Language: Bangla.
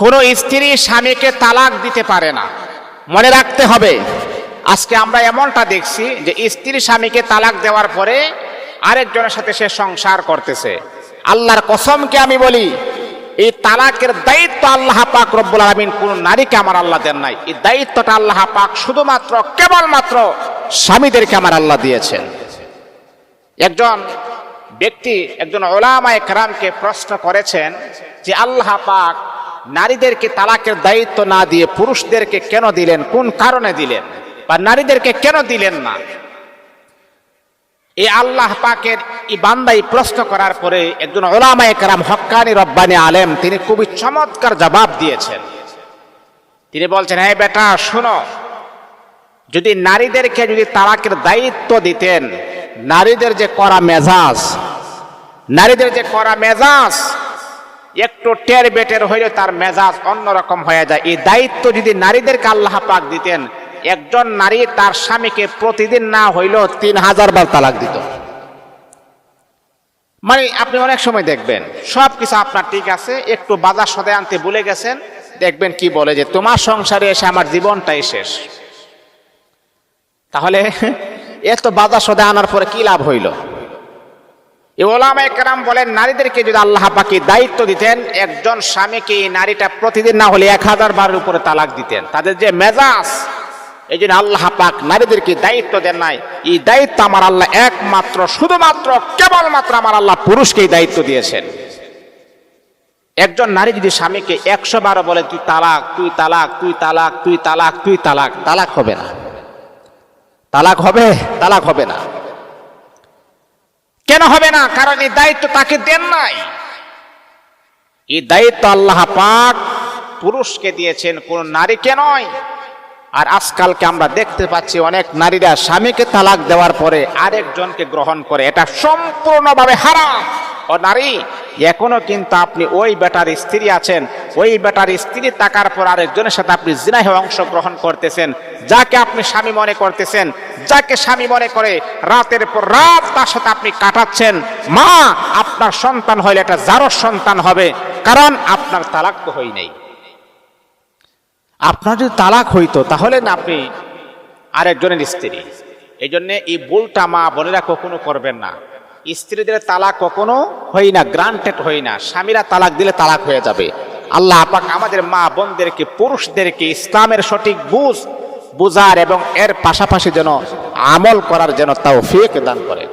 কোন স্ত্রী স্বামীকে তালাক দিতে পারে না। মনে রাখতে হবে, আজকে আমরা এমনটা দেখছি যে স্ত্রী স্বামীকে তালাক দেওয়ার পরে আরেকজনের সাথে সে সংসার করতেছে। আল্লাহর কসমকে আমি বলি, এই তালাকের দায়িত্ব আল্লাহ পাক রব্বুল আলামিন কোন নারীকে আমার আল্লাহ দেন নাই। এই দায়িত্বটা আল্লাহ পাক শুধুমাত্র কেবলমাত্র স্বামীদেরকে আমার আল্লাহ দিয়েছেন। একজন ব্যক্তি একজন উলামায়ে কেরামকে প্রশ্ন করেছেন যে আল্লাহ পাক নারীদেরকে তালাকের দায়িত্ব না দিয়ে পুরুষদেরকে কেন দিলেন, কোন কারণে দিলেন, বা নারীদেরকে কেন দিলেন না? এই আল্লাহ পাকের এই বান্দাই প্রশ্ন করার পরে একজন উলামায়ে কেরাম হক্কানি রব্বানি আলেম তিনি খুবই চমৎকার জবাব দিয়েছেন। তিনি বলছেন, হ্যাঁ বেটা শোনো, যদি নারীদেরকে যদি তালাকের দায়িত্ব দিতেন, নারীদের যে করা মেজাজ একটু টের বেটের হইলে তার মেজাজ অন্যরকম হয়ে যায়। এই দায়িত্ব যদি নারীদেরকে আল্লাহ পাক দিতেন, একজন নারী তার স্বামীকে প্রতিদিন না হইলেও 3000 বার তালাক দিত। মানে আপনি অনেক সময় দেখবেন সবকিছু আপনার ঠিক আছে, একটু বাজার সদাই আনতে ভুলে গেছেন, দেখবেন কি বলে যে তোমার সংসারে এসে আমার জীবনটাই শেষ। তাহলে এত বাজার সদাই আনার পরে কি লাভ হইল? উলামায়ে কেরাম বলেন, নারীদেরকে যদি আল্লাহ পাক দায়িত্ব দিতেন, একজন স্বামীকে নারীটা প্রতিদিন না হলে 1000 বারের উপরে তালাক দিতেন। তাদের যে মেজাজ, এই জন্য আল্লাহ পাক নারীদেরকে দায়িত্ব দেন নাই। এই দায়িত্ব আমার আল্লাহ একমাত্র শুধুমাত্র কেবলমাত্র আমার আল্লাহ পুরুষকেই দায়িত্ব দিয়েছেন। একজন নারী যদি স্বামীকে 100 বার বলে তুই তালাক, তুই তালাক, তুই তালাক, তুই তালাক, তুই তালাক, তালাক হবে না। তালাক হবে? তালাক হবে না। কেন হবে না? কারণ এই দায়িত্ব তাকে দেন নাই। এই দায়িত্ব আল্লাহ পাক পুরুষকে দিয়েছেন, কোন নারীকে নয়। আর আজকালকে আমরা দেখতে পাচ্ছি অনেক নারীরা স্বামীকে তালাক দেওয়ার পরে আরেকজনকে গ্রহণ করে, এটা সম্পূর্ণভাবে হারাম। ও নারী, এখনো কিন্তু আপনি ওই বেটার স্ত্রী আছেন, ওই বেটার স্ত্রী থাকার পর আরেকজনের সাথে আপনি জিনাহে অংশগ্রহণ করতেছেন। যাকে আপনি স্বামী মনে করতেছেন, যাকে স্বামী মনে করে রাতের পর রাত তার সাথে আপনি কাটাচ্ছেন, মা আপনার সন্তান হইলে এটা জারজ সন্তান হবে, কারণ আপনার তালাক তো হই নাই। আপনার যদি তালাক হইতো তাহলে না আপনি আরেকজনের স্ত্রী। এই জন্য এই ভুলটা মা বোনেরা কখনো করবেন না। স্ত্রীদের তালাক কখনো হয় না, গ্রান্টেড হয় না। স্বামীরা তালাক দিলে তালাক হয়ে যাবে। আল্লাহ পাক আমাদের মা বোনদেরকে, পুরুষদেরকে ইসলামের সঠিক বুঝার এবং এর পাশাপাশি যেন আমল করার যেন তৌফিক দান করে।